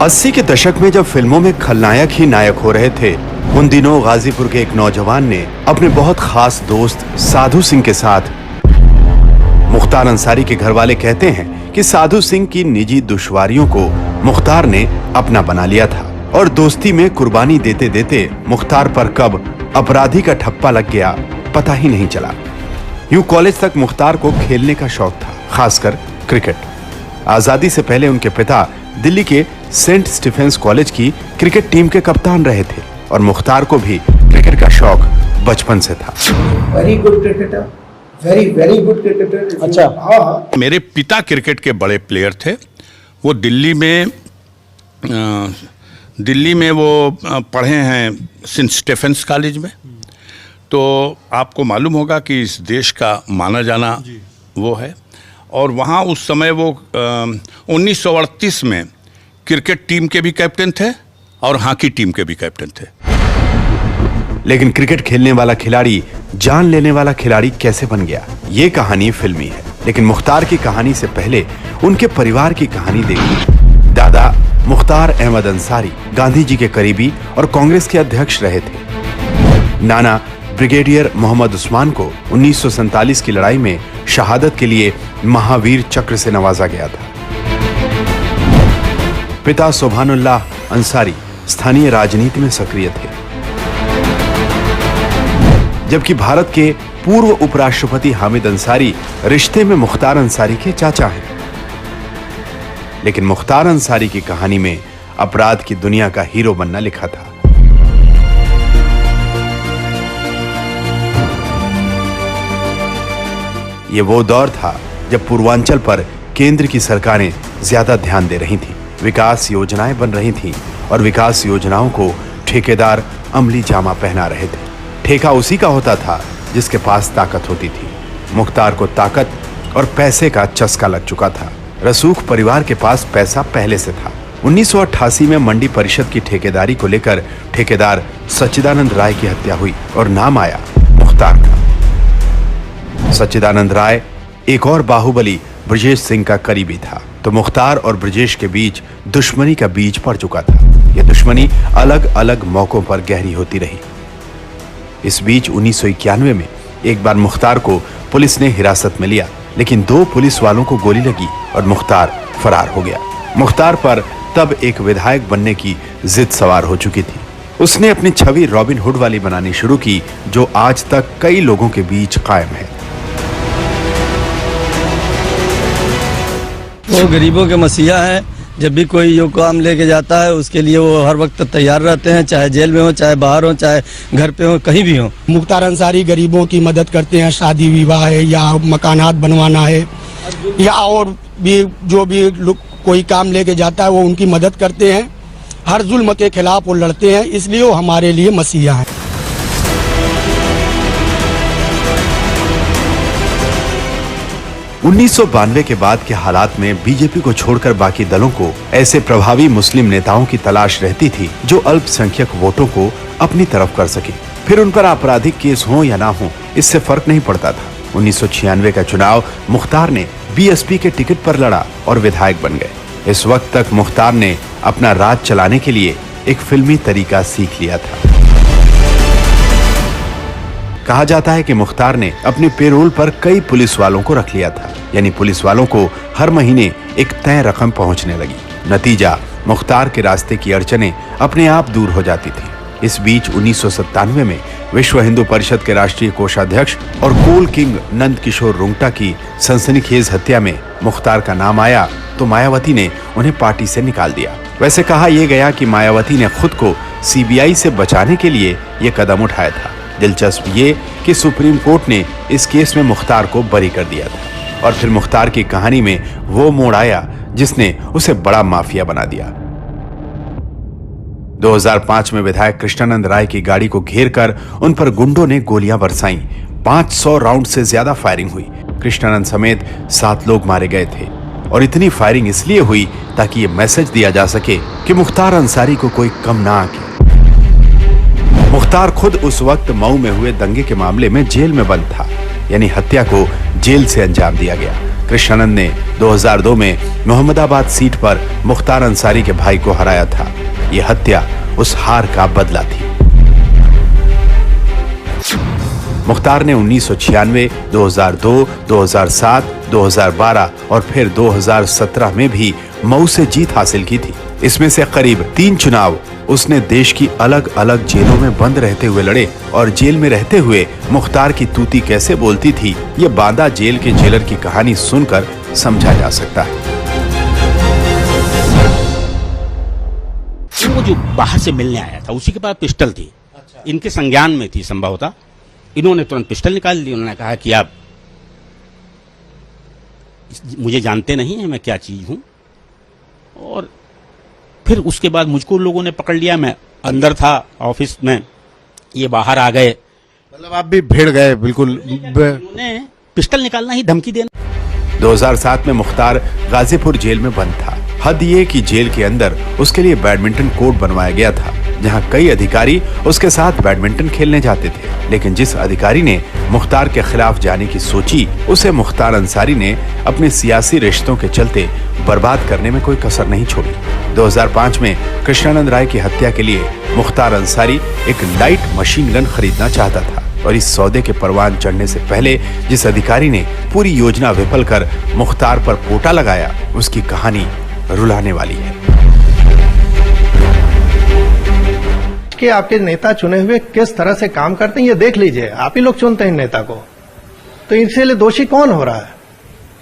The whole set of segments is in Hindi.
80 के दशक में जब फिल्मों में खलनायक ही नायक हो रहे थे, उन दिनों गाजीपुर के एक नौजवान ने अपने बहुत खास दोस्त साधु सिंह के साथ, मुख्तार अंसारी के घर वाले कहते हैं कि साधु सिंह की निजी दुश्वारियों को मुख्तार ने अपना बना लिया था और दोस्ती में कुर्बानी देते देते मुख्तार पर कब अपराधी का ठप्पा लग गया पता ही नहीं चला। यूं कॉलेज तक मुख्तार को खेलने का शौक था, खासकर क्रिकेट। आजादी से पहले उनके पिता दिल्ली के सेंट स्टीफेंस कॉलेज की क्रिकेट टीम के कप्तान रहे थे और मुख्तार को भी क्रिकेट का शौक बचपन से था। Very good cricketer, very good cricketer. अच्छा, मेरे पिता क्रिकेट के बड़े प्लेयर थे। वो दिल्ली में वो पढ़े हैं सेंट स्टीफेंस कॉलेज में। तो आपको मालूम होगा कि इस देश का माना जाना वो है। और वहाँ उस समय वो 1938 में क्रिकेट टीम के भी कैप्टन थे और हॉकी टीम के भी कैप्टन थे। लेकिन क्रिकेट खेलने वाला खिलाड़ी जान लेने वाला खिलाड़ी कैसे बन गया, ये कहानी फिल्मी है। लेकिन मुख्तार की कहानी से पहले उनके परिवार की कहानी देखिए। दादा मुख्तार अहमद अंसारी गांधी जी के करीबी और कांग्रेस के अध्यक्ष रहे थे। नाना ब्रिगेडियर मोहम्मद उस्मान को 1947 की लड़ाई में शहादत के लिए महावीर चक्र से नवाजा गया था। पिता सुभानुल्लाह अंसारी स्थानीय राजनीति में सक्रिय थे, जबकि भारत के पूर्व उपराष्ट्रपति हामिद अंसारी रिश्ते में मुख्तार अंसारी के चाचा हैं। लेकिन मुख्तार अंसारी की कहानी में अपराध की दुनिया का हीरो बनना लिखा था। ये वो दौर था जब पूर्वांचल पर केंद्र की सरकारें ज्यादा ध्यान दे रही थीं, विकास योजनाएं बन रही थीं और विकास योजनाओं को ठेकेदार अमली जामा पहना रहे थे। ठेका उसी का होता था जिसके पास ताकत होती थी। मुख्तार को ताकत और पैसे का चस्का लग चुका था। रसूख परिवार के पास पैसा पहले से था। 1988 में मंडी परिषद की ठेकेदारी को लेकर ठेकेदार सच्चिदानंद राय की हत्या हुई और नाम आया मुख्तार का। सच्चिदानंद राय एक और बाहुबली ब्रजेश सिंह का करीबी था, तो मुख्तार और ब्रजेश के बीच दुश्मनी का बीज पड़ चुका था। यह दुश्मनी अलग अलग मौकों पर गहरी होती रही। इस बीच 1991 में एक बार मुख्तार को पुलिस ने हिरासत में लिया, लेकिन 2 पुलिस वालों को गोली लगी और मुख्तार फरार हो गया। मुख्तार पर तब एक विधायक बनने की जिद सवार हो चुकी थी। उसने अपनी छवि रॉबिन हुड वाली बनानी शुरू की, जो आज तक कई लोगों के बीच कायम है। वो गरीबों के मसीहा हैं। जब भी कोई यो काम लेके जाता है उसके लिए वो हर वक्त तैयार रहते हैं, चाहे जेल में हो, चाहे बाहर हो, चाहे घर पे हो, कहीं भी हो। मुख्तार अंसारी गरीबों की मदद करते हैं, शादी विवाह है या मकानात बनवाना है या और भी जो भी कोई काम लेके जाता है वो उनकी मदद करते हैं। हर जुल्म के खिलाफ वो लड़ते हैं, इसलिए वो हमारे लिए मसीहा हैं। उन्नीस के बाद के हालात में बीजेपी को छोड़कर बाकी दलों को ऐसे प्रभावी मुस्लिम नेताओं की तलाश रहती थी जो अल्पसंख्यक वोटों को अपनी तरफ कर सके। फिर उन पर आपराधिक केस हो या ना हो, इससे फर्क नहीं पड़ता था। 1996 का चुनाव मुख्तार ने बीएसपी के टिकट पर लड़ा और विधायक बन गए। इस वक्त तक मुख्तार ने अपना राज चलाने के लिए एक फिल्मी तरीका सीख लिया था। कहा जाता है कि मुख्तार ने अपने पेरोल पर कई पुलिस वालों को रख लिया था, यानी पुलिस वालों को हर महीने एक तय रकम पहुंचने लगी। नतीजा, मुख्तार के रास्ते की अड़चनें अपने आप दूर हो जाती थी। इस बीच 1997 में विश्व हिंदू परिषद के राष्ट्रीय कोषाध्यक्ष और कोल किंग नंद किशोर रुंगटा की सनसनीखेज हत्या में मुख्तार का नाम आया तो मायावती ने उन्हें पार्टी से निकाल दिया। वैसे कहा यह गया कि मायावती ने खुद को सीबीआई से बचाने के लिए यह कदम उठाया था। दिलचस्प ये कि सुप्रीम कोर्ट ने इस केस में मुख्तार को बरी कर दिया था और फिर मुख्तार की कहानी में वो मोड़ आया जिसने उसे बड़ा माफिया बना दिया। 2005 में विधायक कृष्णानंद राय की गाड़ी को घेरकर उन पर गुंडों ने गोलियां बरसाईं। 500 राउंड से ज्यादा फायरिंग हुई। कृष्णानंद समेत 7 लोग मारे गए थे और इतनी फायरिंग इसलिए हुई ताकि ये मैसेज दिया जा सके कि मुख्तार अंसारी को कोई कम ना आके। मुख्तार खुद उस वक्त मऊ में हुए दंगे के मामले में जेल में बंद था, यानी हत्या को जेल से अंजाम दिया गया। कृष्णानंद ने 2002 में मोहम्मदाबाद सीट पर मुख्तार अंसारी के भाई को हराया था। ये हत्या उस हार का बदला थी। मुख्तार ने 1996, 2002, 2007, 2012 और फिर 2017 में भी मऊ से जीत हासिल की थी। इसमें से करीब 3 चुनाव उसने देश की अलग अलग जेलों में बंद रहते हुए लड़े और जेल में रहते हुए मुख्तार की तूती कैसे बोलती थी, ये बांदा जेल के जेलर की कहानी सुनकर समझा जा सकता है। वो जो बाहर से मिलने आया था उसी के पास पिस्टल थी। इनके संज्ञान में थी संभवतः। इन्होंने तुरंत पिस्टल निकाल ली। उन्होंने कहा कि आप मुझे जानते नहीं हैं, मैं क्या चीज हूं। और फिर उसके बाद मुझको लोगों ने पकड़ लिया। मैं अंदर था ऑफिस में, ये बाहर आ गए। मतलब आप भी भिड़ गए बिल्कुल। उन्होंने पिस्टल निकालना ही धमकी देना। 2007 में मुख्तार गाजीपुर जेल में बंद था। हद ये कि जेल के अंदर उसके लिए बैडमिंटन कोर्ट बनवाया गया था, जहां कई अधिकारी उसके साथ बैडमिंटन खेलने जाते थे। लेकिन जिस अधिकारी ने मुख्तार के खिलाफ जाने की सोची, उसे मुख्तार अंसारी ने अपने सियासी रिश्तों के चलते बर्बाद करने में कोई कसर नहीं छोड़ी। 2005 में कृष्णानंद राय की हत्या के लिए मुख्तार अंसारी एक लाइट मशीन गन खरीदना चाहता था और इस सौदे के परवान चढ़ने से पहले जिस अधिकारी ने पूरी योजना विफल कर मुख्तार पर पोटा लगाया, उसकी कहानी रुलाने वाली है। कि आपके नेता चुने हुए किस तरह से काम करते हैं ये देख लीजिए। आप ही लोग चुनते हैं नेता को, तो इसलिए दोषी कौन हो रहा है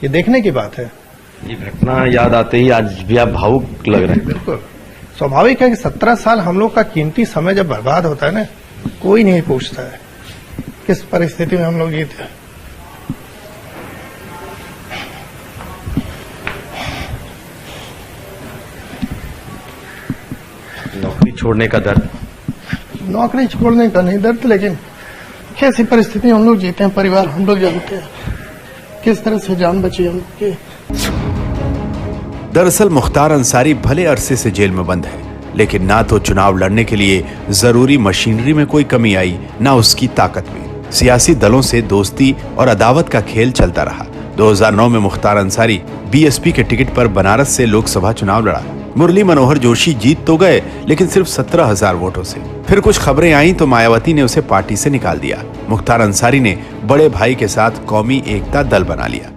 ये देखने की बात है। ये घटना याद आते ही आज भी आप भावुक लग रहे हैं। बिल्कुल स्वाभाविक है कि 17 साल हम लोग का कीमती समय जब बर्बाद होता है ना, कोई नहीं पूछता है किस परिस्थिति में हम लोग जीते। नौकरी छोड़ने का दर्द, नौकरी छोड़ने का नहीं दर्द, लेकिन कैसी परिस्थिति हम लोग जीते हैं, परिवार हम लोग जानते हैं किस तरह से जान बची हम लोग की। दरअसल मुख्तार अंसारी भले अरसे से जेल में बंद है, लेकिन ना तो चुनाव लड़ने के लिए जरूरी मशीनरी में कोई कमी आई, ना उसकी ताकत में। सियासी दलों से दोस्ती और अदावत का खेल चलता रहा। 2009 में मुख्तार अंसारी बीएसपी के टिकट पर बनारस से लोकसभा चुनाव लड़ा। मुरली मनोहर जोशी जीत तो गए, लेकिन सिर्फ 17,000 वोटों से। फिर कुछ खबरें आईं तो मायावती ने उसे पार्टी से निकाल दिया। मुख्तार अंसारी ने बड़े भाई के साथ कौमी एकता दल बना लिया।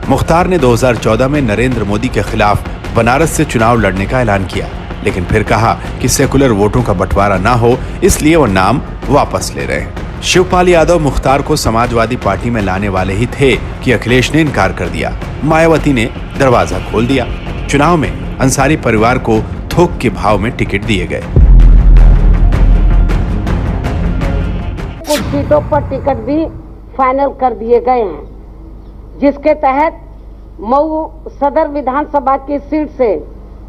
मुख्तार ने 2014 में नरेंद्र मोदी के खिलाफ बनारस से चुनाव लड़ने का ऐलान किया, लेकिन फिर कहा कि सेकुलर वोटों का बंटवारा ना हो, इसलिए वो नाम वापस ले रहे हैं। शिवपाल यादव मुख्तार को समाजवादी पार्टी में लाने वाले ही थे कि अखिलेश ने इनकार कर दिया। मायावती ने दरवाजा खोल दिया। चुनाव में अंसारी परिवार को थोक के भाव में टिकट दिए गए। कुछ सीटों पर टिकट भी फाइनल कर दिए गए हैं, जिसके तहत मऊ सदर विधानसभा की सीट से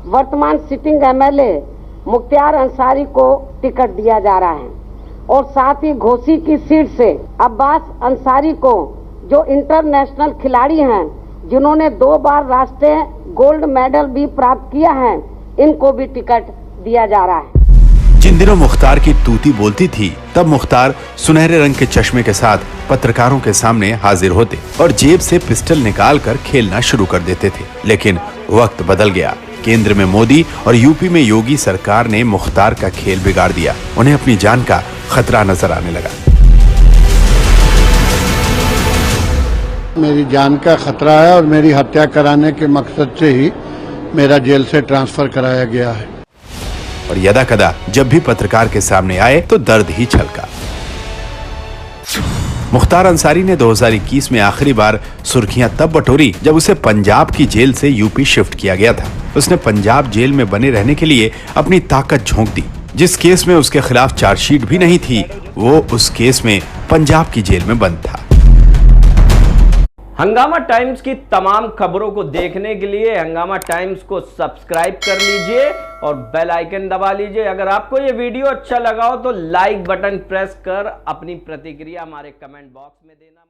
वर्तमान सिटिंग एमएलए मुख्तार अंसारी को टिकट दिया जा रहा है और साथ ही घोसी की सीट से अब्बास अंसारी को, जो इंटरनेशनल खिलाड़ी हैं, जिन्होंने 2 बार राष्ट्रीय गोल्ड मेडल भी प्राप्त किया है, इनको भी टिकट दिया जा रहा है। जिन दिनों मुख्तार की तूती बोलती थी, तब मुख्तार सुनहरे रंग के चश्मे के साथ पत्रकारों के सामने हाजिर होते और जेब से पिस्टल निकालकर खेलना शुरू कर देते थे। लेकिन वक्त बदल गया। केंद्र में मोदी और यूपी में योगी सरकार ने मुख्तार का खेल बिगाड़ दिया। उन्हें अपनी जान का खतरा नजर आने लगा। मेरी जान का खतरा है और मेरी हत्या कराने के मकसद से ही मेरा जेल से ट्रांसफर कराया गया है। और यदाकदा जब भी पत्रकार के सामने आए तो दर्द ही छलका। मुख्तार अंसारी ने 2021 में आखिरी बार सुर्खियां तब बटोरी जब उसे पंजाब की जेल से यूपी शिफ्ट किया गया था। उसने पंजाब जेल में बने रहने के लिए अपनी ताकत झोंक दी। जिस केस में उसके खिलाफ चार्जशीट भी नहीं थी, वो उस केस में पंजाब की जेल में बंद था। हंगामा टाइम्स की तमाम खबरों को देखने के लिए हंगामा टाइम्स को सब्सक्राइब कर लीजिए और बेल आइकन दबा लीजिए। अगर आपको ये वीडियो अच्छा लगा हो तो लाइक बटन प्रेस कर अपनी प्रतिक्रिया हमारे कमेंट बॉक्स में देना।